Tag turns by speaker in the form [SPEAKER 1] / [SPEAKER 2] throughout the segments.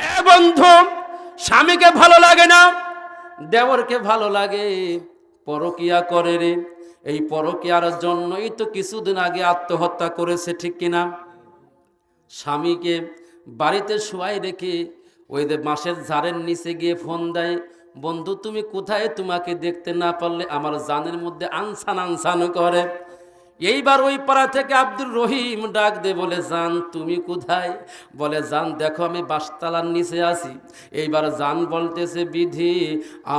[SPEAKER 1] এ বন্ধু, স্বামীকে ভালো লাগে না, দেবরকে ভালো লাগে, পরকিয়া করে রে। এই পরকিয়ার জন্যই তো কিছুদিন আগে আত্মহত্যা করেছে, ঠিক কিনা? স্বামীকে বাড়িতে শুয়াই রেখে ওই যে বাঁশের ঝাড়ের নিচে গিয়ে ফোন দেয়, বন্ধু তুমি কোথায়, তোমাকে দেখতে না পারলে আমার জানের মধ্যে আনসান আনসান করে। এইবার ওই পাড়া থেকে আব্দুর রহিম ডাক দে, বলে জান তুমি কোথায়? বলে জান দেখো আমি বাসতলার নিচে আছি। এইবার জান বলতেছে, বিধি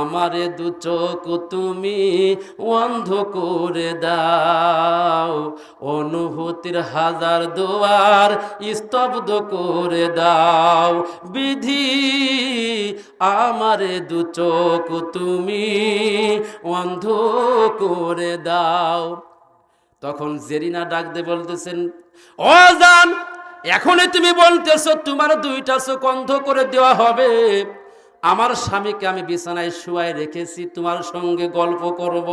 [SPEAKER 1] আমারে দু চোখ তুমি অন্ধ করে দাও, অনুভূতির হাজার দুয়ার স্তব্ধ করে দাও, বিধি আমারে দু চোখ তুমি অন্ধ করে দাও। তখন জেরিনা ডাক দে বলতেছেন, ও জান, এখনই তুমি বলতেছো তোমার দুইটা চোখ অন্ধ করে দেওয়া হবে? আমার স্বামীকে আমি বিছানায় শুয়াই রেখেছি, তোমার সঙ্গে গল্প করব,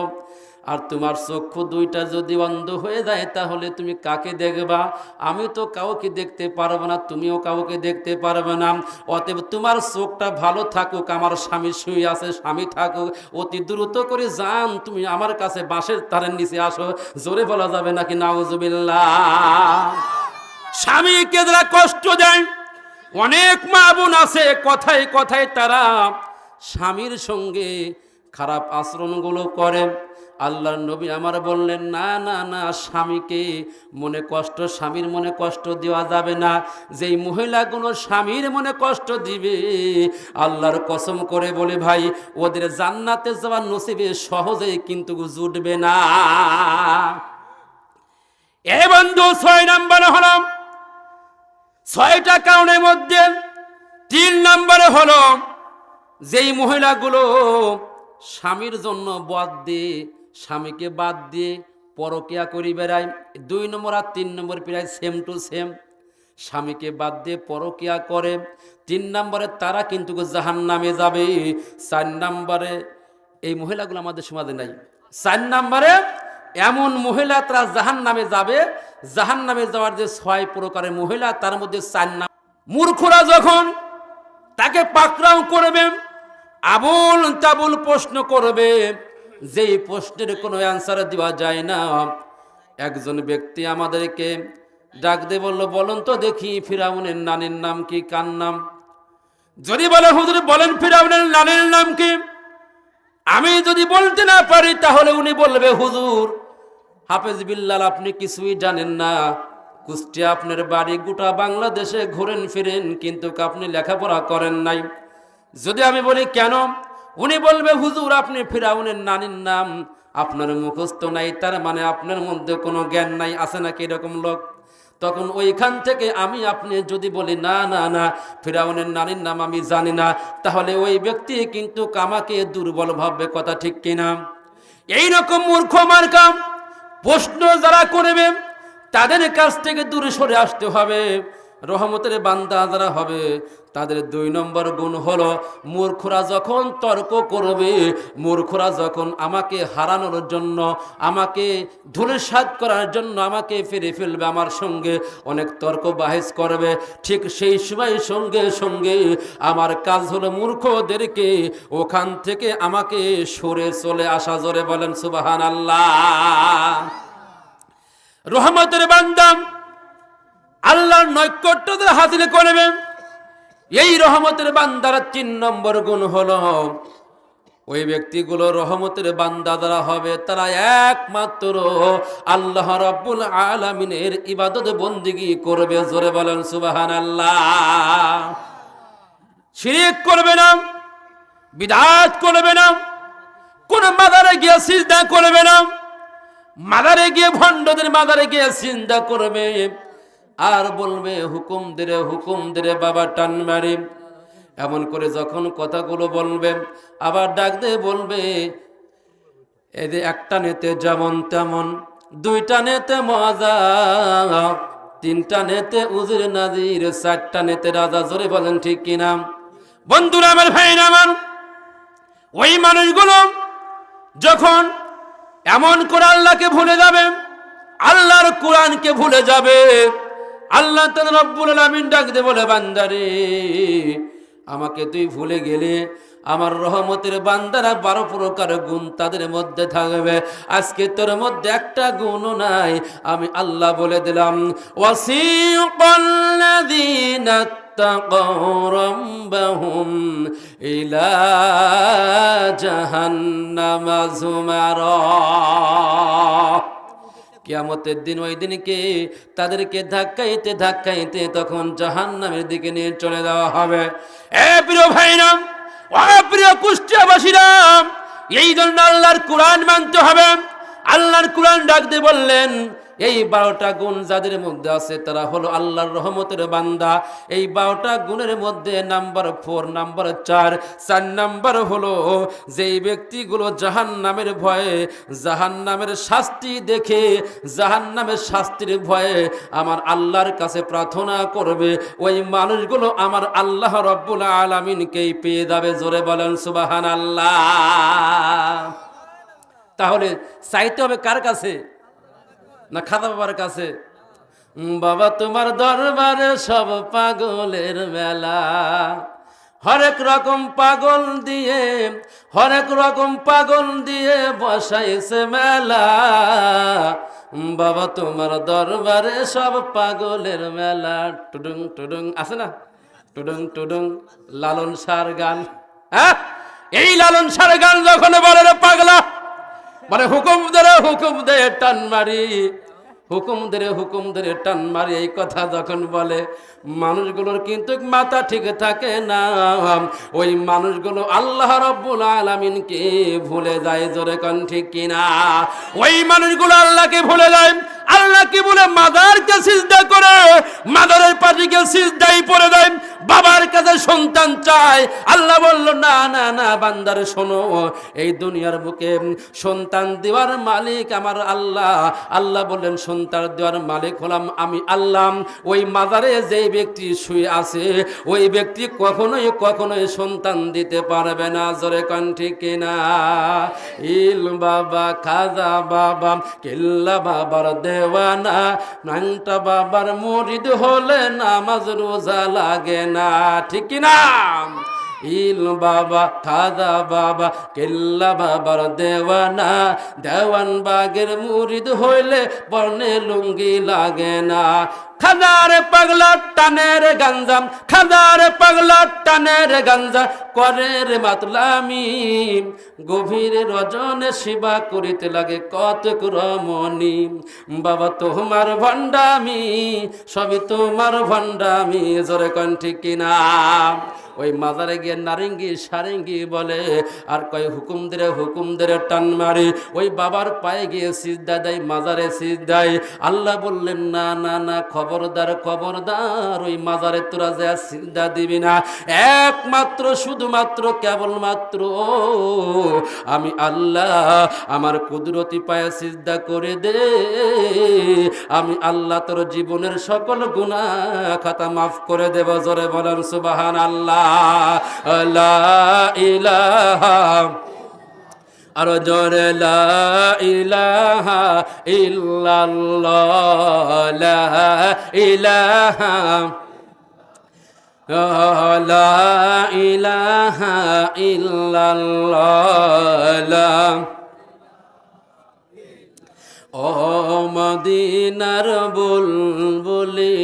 [SPEAKER 1] আর তোমার চক্ষু দুইটা যদি অন্ধ হয়ে যায় তাহলে তুমি কাকে দেখবা? আমি তো কাউকে দেখতে পারবো না, তুমিও কাউকে দেখতে পারবে না। অতএব তোমার চোখটা ভালো থাকুক, আমার স্বামী শুয়ে আছে, স্বামী থাকুক, অতি দ্রুত করে যান তুমি আমার কাছে বাঁশের তারের নিচে আসো। জোরে বলা যাবে নাকি নাউজুবিল্লাহ? স্বামীকে যারা কষ্ট দেয়, অনেক মা বোন আছে কথায় কথায় তারা স্বামীর সঙ্গে খারাপ আচরণগুলো করে। আল্লাহর নবী আমার বললেন, না না না, স্বামীকে মনে কষ্ট, স্বামীর মনে কষ্ট দেওয়া যাবে না। যেই মহিলাগুলো স্বামীর মনে কষ্ট দিবে, আল্লাহর কসম করে বলে ভাই, ওদের জান্নাতে যাওয়ার নসিবে সহজেই কিন্তু জুটবে না। এ বন্ধু, 6 নম্বরে হলো, 6টা কারণের মধ্যে 3 নম্বরে হলো, যেই মহিলাগুলো স্বামীর জন্য বাদ দিয়ে, স্বামীকে বাদ দিয়ে পরকিয়া করি বেড়ায়। 2 নম্বর আর 3 নম্বর প্রায় সেম টু সেম। স্বামীকে বাদ দিয়ে পরকিয়া করে 3 নম্বরে তারা কিন্তু জাহান্নামে যাবে। 4 নম্বরে এই মহিলাগুলো আমাদের সমাজে নাই। 4 নম্বরে এমন মহিলা তারা জাহান্নামে যাবে। জাহান্নামে যাওয়ার যে 6 প্রকারের মহিলা, তার মধ্যে 4 নম্বর, মূর্খরা যখন তাকে পাকড়াও করবে, আবুল তাবুল প্রশ্ন করবে, যেই প্রশ্নের কোনো অ্যান্সার দেওয়া যায় না। একজন ব্যক্তি আমাদেরকে ডাক দিয়ে বলল, বলুন তো দেখি ফিরাউনের নানির নাম কি, কার নাম? যদি বলে হুজুর বলেন ফিরাউনের নানির নাম কি, আমি যদি বলতে না পারি তাহলে উনি বলবে, হুজুর হাফেজ বিল্লাল আপনি কিছুই জানেন না, কুষ্টিয়া আপনার বাড়ি, গোটা বাংলাদেশে ঘুরেন ফিরেন কিন্তু আপনি লেখাপড়া করেন নাই। যদি আমি বলি কেন, উনি বলবে, হুজুর আপনি ফিরাউনের নানির নাম আপনার মুখস্থ নাই, তার মানে আপনার মধ্যে কোনো জ্ঞান নাই। আছে নাকি এরকম লোক? তখন ওইখান থেকে আমি আপনি যদি বলি না না না, ফিরাউনের নানির নাম আমি জানি না, তাহলে ওই ব্যক্তি কিন্তু আমাকে দুর্বল ভাববে। কথা ঠিক কিনা? এইরকম মূর্খ মার্কা প্রশ্ন যারা করবে, তাদের কাছ থেকে দূরে সরে আসতে হবে। রহমতের বান্দা যারা হবে, তাদের 2 নম্বর গুণ হলো, মূর্খরা যখন তর্ক করবে, মূর্খরা যখন আমাকে হারানোর জন্য, আমাকে ধূলিসাৎ করার জন্য আমাকে ফিরে ফেলবে, আমার সঙ্গে অনেক তর্ক বাহিস করবে, ঠিক সেই সময় সঙ্গে সঙ্গে আমার কাজ হলো মূর্খদেরকে ওখান থেকে আমাকে সরে চলে আসা। জোরে বলেন সুবহানাল্লাহ। রহমতের বান্দা আল্লাহর নৈকট্য হাসিল করবে। এই রহমতের বান্দার 3 নম্বর গুণ হলো, ওই ব্যক্তিগুলো রহমতের বান্দা যারা হবে, তারা একমাত্র আল্লাহ রাব্বুল আলামিনের ইবাদত বন্দেগী করবে। জোরে বলেন সুবহানাল্লাহ। শিরক করবে না, বিদআত করবে না, কোন মাজারে গিয়ে সিজদা করবে না, মাজারে গিয়ে ভণ্ডদের মাজারে গিয়ে সিজদা করবে আর বলবে হুকুম দিরে বাবা টান মারি। এমন করে যখন কথাগুলো বলবে, আবার ডাক দিয়ে বলবে, এই যে একটা নেতে যেমন তেমন, 2টা নেতে মজা, 3টা নেতে উজির নাজির, 4টা নেতে রাজা। জোরে বলেন ঠিক কিনা? বন্ধুরা আমার, ভাইরা আমার, ওই মানুষগুলো যখন এমন করে আল্লাহকে ভুলে যাবে, আল্লাহর কোরআনকে ভুলে যাবে, আল্লাহ তাআলা রব্বুল আলামিন ডাক দিয়ে বলে, বান্দারে আমাকে তুই ভুলে গেলে, আমার রহমতের বান্দারা 12 প্রকার গুণ তাদের মধ্যে থাকবে, আজকে তোর মধ্যে একটা গুণও নাই। আমি আল্লাহ বলে দিলাম, ওয়াসিকাল্লাযীনা তাকাউ রাব্বাহুম ইলা জাহান্নামা যুমারা। কিয়ামতের দিন, ওই দিনকে তাদেরকে ধাক্কাইতে ধাক্কাইতে তখন জাহান্নামের দিকে নিয়ে চলে যাওয়া হবে। এ প্রিয় ভাইরা, ও প্রিয় কুষ্টিয়াবাসীরা, এই জন্য আল্লাহর কোরআন মানতে হবে। আল্লাহর কোরআন ডাক দিয়ে বললেন, এই 12টা গুণ যাদের মধ্যে আছে তারা হলো আল্লাহর রহমতের বান্দা। এই 12টা গুণের মধ্যে নাম্বার 4, নাম্বার 4 নাম্বার হলো যেই ব্যক্তিগুলো জাহান্নামের ভয়ে, জাহান্নামের শাস্তি দেখে, জাহান্নামের শাস্তির ভয়ে আমার আল্লাহর কাছে প্রার্থনা করবে, ওই মানুষগুলো আমার আল্লাহ রব্বুল আলামিনকেই পেয়ে যাবে। জোরে বলেন সুবহানাল্লাহ। তাহলে চাইতে হবে কার কাছে? না খাদা বাবার কাছে? বাবা তোমার দরবারে সব পাগলের মেলা, হরেক রকম পাগল দিয়ে, হরেক রকম পাগল দিয়ে বসাইছে মেলা। বাবা তোমার দরবারে সব পাগলের মেলা। টুডুং টুডুং আছে না, টুডুং টুডুং লালন সার গান। হ্যাঁ, এই লালন সার গান যখন বলে রে পাগলা, মানে হুকুম দে টান মারি, হুকুম ধরে টান মারি, এই কথা যখন বলে মানুষগুলোর কিন্তু মাথা ঠিক থাকে না। ওই মানুষগুলো আল্লাহ রব্বুল আলামিনকে ভুলে যায়। জোরে কোন ঠিক কিনা? ওই মানুষগুলো আল্লাহকে ভুলে যায়। আল্লাহকে বলে মাদারকে সিজদা করে, মাদারের পাশে সিজদাই পড়ে দেয়, বাবার কাছে সন্তান চায়। আল্লাহ বলল, না না না বান্দার শোনো, এই দুনিয়ার বুকে সন্তান দেওয়ার মালিক আমার আল্লাহ। আল্লাহ বললেন, সন্তান দেওয়ার মালিক হলাম আমি আল্লাহ। ওই মাজারে যে ব্যক্তি শুয়ে আছে, ওই ব্যক্তি কখনোই সন্তান দিতে পারবে না। জোরে কোন ঠিক কিনা? ইল বাবা, খাজা বাবা, কিল্লা বাবার দেওয়ানা, নাংটা বাবার মুরিদ হলে নামাজ রোজা লাগে না। ঠিক কিনা? ইল বাবা, খাজা বাবা, কেল্লা বাবার দেওয়ানা, দেওয়ান বাগের মুরিদ হইলে বর্ণে লুঙ্গি লাগে না। খাজার পাগলা টানের গাঞ্জাম, খাজার পাগলা টানের গাঞ্জা করে রে মাতলামি, গভীর রজনে সেবা করিতে লাগে কতক রমণী। বাবা তোমার ভণ্ডামি, সবই তোমার ভণ্ডামি। জোরে কোন ঠিক কিনা? ওই মাজারে গিয়ে নারিঙ্গি সারেঙ্গি বলে, আর কয় হুকুম ধরে টান মারি। ওই বাবার পায়ে গিয়ে সিজদা দেয়, মাজারে সিজদায়। আল্লাহ বললেন, না না না, খবরদার খবরদার, ওই মাজারে তোরা যা সিজদা দিবি না। একমাত্র শুধুমাত্র কেবলমাত্র আমি আল্লাহ আমার কুদরতি পায়ে সিজদা করে দে, আমি আল্লাহ তোর জীবনের সকল গুনাহ খাতা মাফ করে দেব। জোরে বলেন সুবহানাল্লাহ। লা ইলাহা, আর জোরে লা ইলাহা ইল্লাল্লাহ, লা ইলাহা, লা ইলাহা ইল্লাল্লাহ। ও মদিনার বুলবুলি,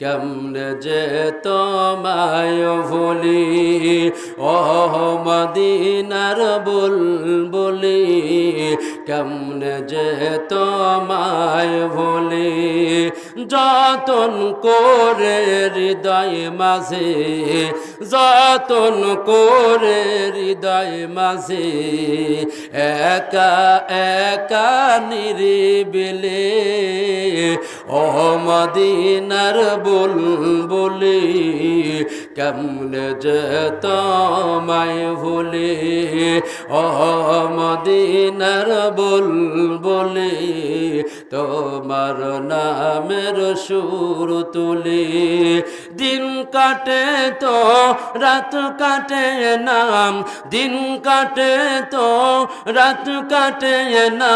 [SPEAKER 1] কেমনে যে তোমায় ভুলি। ও মদিনার বুলবুলি, কেমনে যে তোমায় ভুলি। যতন করে হৃদয় মাঝে, যতন করে হৃদয় মাঝে, একা একা নিরিবিলে। ও মদিনার বুলবুলি, কেমনে যে তোমায় ভুলি। ও মদিনার বুলবুলি, তোমার নামের সুর তুলি। দিন কাটে তো রাত কাটে না, দিন কাটে তো রাত কাটে না,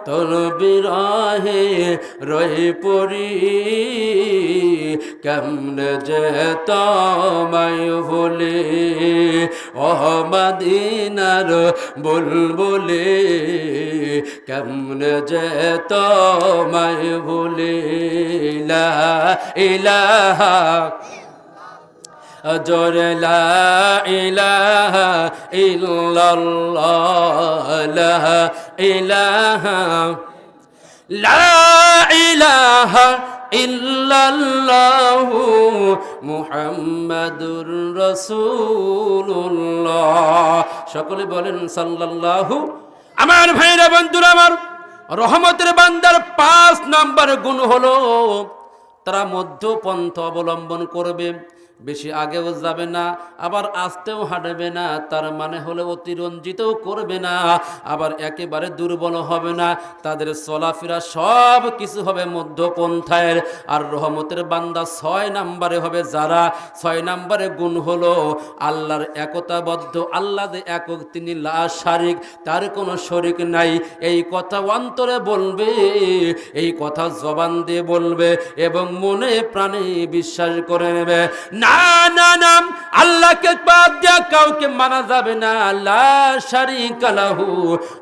[SPEAKER 1] তোর বিরহে রয়ে পড়ি, কেমনে যে তোমায় ভুলি, ও মদিনার বুলবুলি, কেমনে যে তোমায় ভুলি। লা ইলাহা জোরে লা ইলাহা ইল্লাল্লাহ, লা ইলাহা, লা ইলাহা ইল্লাল্লাহু মুহাম্মাদুর রাসূলুল্লাহ। সকলে বলেন সাল্লাল্লাহু। আমার ভাইরা বন্ধুরা আমার, রহমতের বান্দার 5 নাম্বার গুণ হলো তারা মধ্যপন্থা অবলম্বন করবে, বেশি আগেও যাবে না, আবার আস্তেও হাঁটবে না, তার মানে হলো অতিরঞ্জিতও করবে না, আবার একেবারে দুর্বল হবে না, তাদের চলাফেরা সব কিছু হবে মধ্যপন্থায়ের। আর রহমতের বান্দা 6 নাম্বারে হবে যারা, 6 নাম্বারে গুণ হলো আল্লাহর একতাবদ্ধ, আল্লাহ যে একক, তিনি লা শারিক, তার কোনো শরিক নাই। এই কথা অন্তরে বলবে, এই কথা জবান দিয়ে বলবে এবং মনে প্রাণে বিশ্বাস করে নেবে। না না না, আল্লাহকে বাদ দিয়ে কাউকে মানা যাবে না। লা শারিকা লাহু,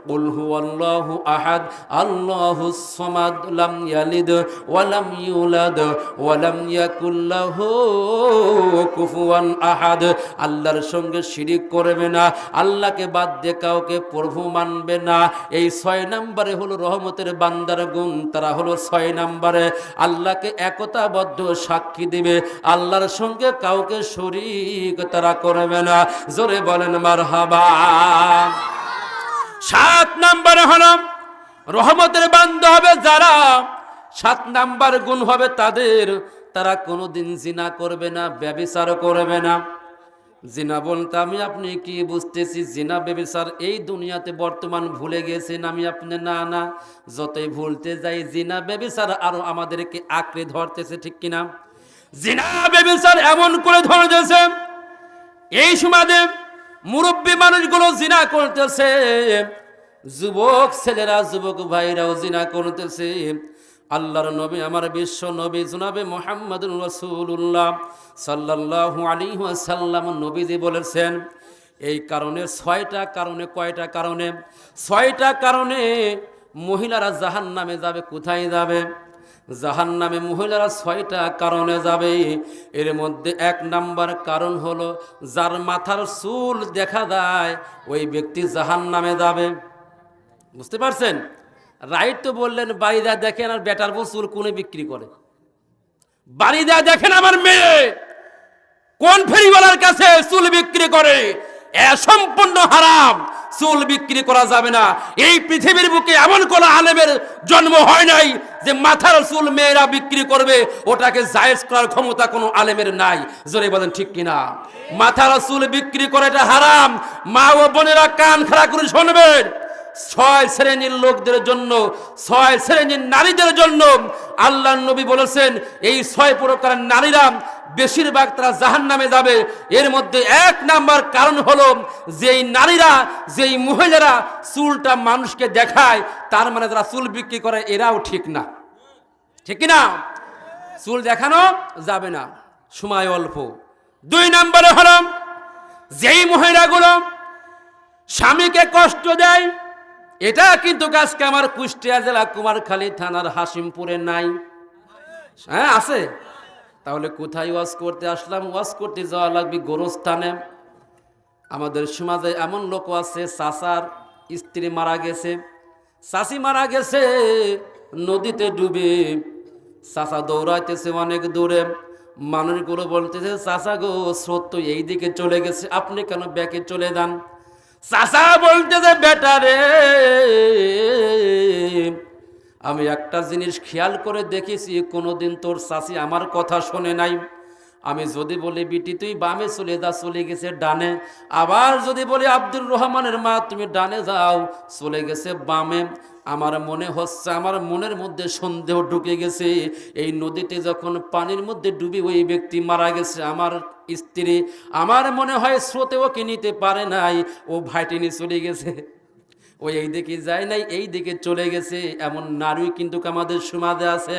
[SPEAKER 1] কুল হুয়াল্লাহু আহাদ, আল্লাহুস সামাদ, লাম ইয়ালিদ ওয়া লাম ইউলাদ ওয়া লাম ইয়াকুল লাহু কুফুয়ান আহাদ। আল্লাহর সঙ্গে শিরিক করবে না, আল্লাহকে বাদ দিয়ে কাউকে প্রভু মানবে না। এই 6 নম্বরে হলো রহমতের বান্দার গুণ। তারা হলো 6 নম্বরে আল্লাহকে একতাবদ্ধ সাক্ষী দিবে, আল্লাহর সঙ্গে কাউকে শরীক তারা করবে না। জোরে বলেন মারহাবা। 7 নম্বরে হলো রহমতের বান্দা হবে যারা, 7 নাম্বার গুণ হবে তাদের, তারা কোনোদিন জিনা করবে না, ব্যভিচার করবে না। জিনা বলতে আমি আপনি কি বুঝতেছি? জিনা ব্যভিচার এই দুনিয়াতে বর্তমান ভুলে গেছেন আমি আপনি, না না, যতই ভুলতে যাই জিনা ব্যভিচার আরো আমাদেরকে আঁকড়ে ধরতেছে, ঠিক কিনা? জিনা ব্যভিচার এমন করে ধরতেছে, এই সমাজে মুরব্বী মানুষগুলো জিনা করতেছে, যুবক ছেলেরা, যুবক ভাইরাও জিনা করতেছে। আল্লাহর নবী, আমার বিশ্ব নবী জনাবে মুহাম্মদুর রাসূলুল্লাহ সাল্লাল্লাহু আলাইহি ওয়াসাল্লাম নবীজি বলেছেন, এই কারণে 6টা কারণে, কয়টা কারণে? 6টা কারণে মহিলারা জাহান্নামে যাবে। কোথায় যাবে? জাহান্নামে মহিলারা 6টা কারণে যাবে। এর মধ্যে 1 নাম্বার কারণ হলো যার মাথার চুল দেখা যায় ওই ব্যক্তি জাহান্নামে যাবে। বুঝতে পারছেন? রাইট তো বললেন, বাড়িদা দেখেন আর বেটার বউ চুল কোনে বিক্রি করে। বাড়িদা দেখেন আমার মেয়ে কোন ফেরিওয়ালার কাছে চুল বিক্রি করে, সম্পূর্ণ হারাম, চুল বিক্রি করা যাবে না। এই পৃথিবীর বুকে এমন কোন আলেমের জন্ম হয় নাই যে মাথার চুল মেয়েরা বিক্রি করবে, ওটাকে জায়েজ করার ক্ষমতা কোনো আলেমের নাই। জোরে বলেন ঠিক কিনা? মাথার চুল বিক্রি করে এটা হারাম। মা ও বোনেরা কান খাড়া করে শুনবেন, 6 শ্রেণীর লোকদের জন্য, 6 শ্রেণীর নারীদের জন্য আল্লাহর নবী বলেছেন এই 6 প্রকার নারীরা বেশিরভাগ তারা জাহান্নামে যাবে। এর মধ্যে 1 নাম্বার কারণ হলো যেই নারীরা, যেই মহিলারা চুলটা মানুষকে দেখায়, তার মানে যারা চুল বিক্রি করে এরাও ঠিক না, ঠিক কিনা? চুল দেখানো যাবে না, সময় অল্প। 2 নম্বরে হলো যেই মহিলাগুলো স্বামীকে কষ্ট দেয়, এটা কিন্তু আজকে আমার কুষ্টিয়া জেলা কুমারখালী থানার হাসিমপুরে নাই। হ্যাঁ আছে। তাহলে কোথায় ওয়াজ করতে আসলাম? ওয়াজ করতে যাওয়া লাগবে গোরস্থানে। আমাদের সমাজে এমন লোক আছে, চাচার স্ত্রী মারা গেছে, চাচি মারা গেছে, নদীতে ডুবে, চাচা দৌড়াইতেছে অনেক দূরে। মানুষগুলো বলতেছে, চাচা গো স্রোত তো এই দিকে চলে গেছে, আপনি কেন ব্যাকে চলে যান? চাচা বলতেছে, বেটা রে, আমি একটা জিনিস খেয়াল করে দেখেছি, কোনোদিন তোর চাচি আমার কথা শোনে নাই। আমি যদি বলি বিটি তুই বামে চলে যা, চলে গেছে ডানে। আবার যদি বলি আব্দুর রহমানের মা তুমি ডানে যাও, চলে গেছে বামে। আমার মনে হচ্ছে, আমার মনের মধ্যে সন্দেহ ঢুকে গেছে, এই নদীতে যখন পানির মধ্যে ডুবি ওই ব্যক্তি মারা গেছে, আমার স্ত্রী, আমার মনে হয় স্রোতে ওকে নিতে পারে নাই, ও ভাইটিনি চলে গেছে, ওই এই দিকে যায় নাই, এই দিকে চলে গেছে। এমন নারী কিন্তু আমাদের সমাজে আছে।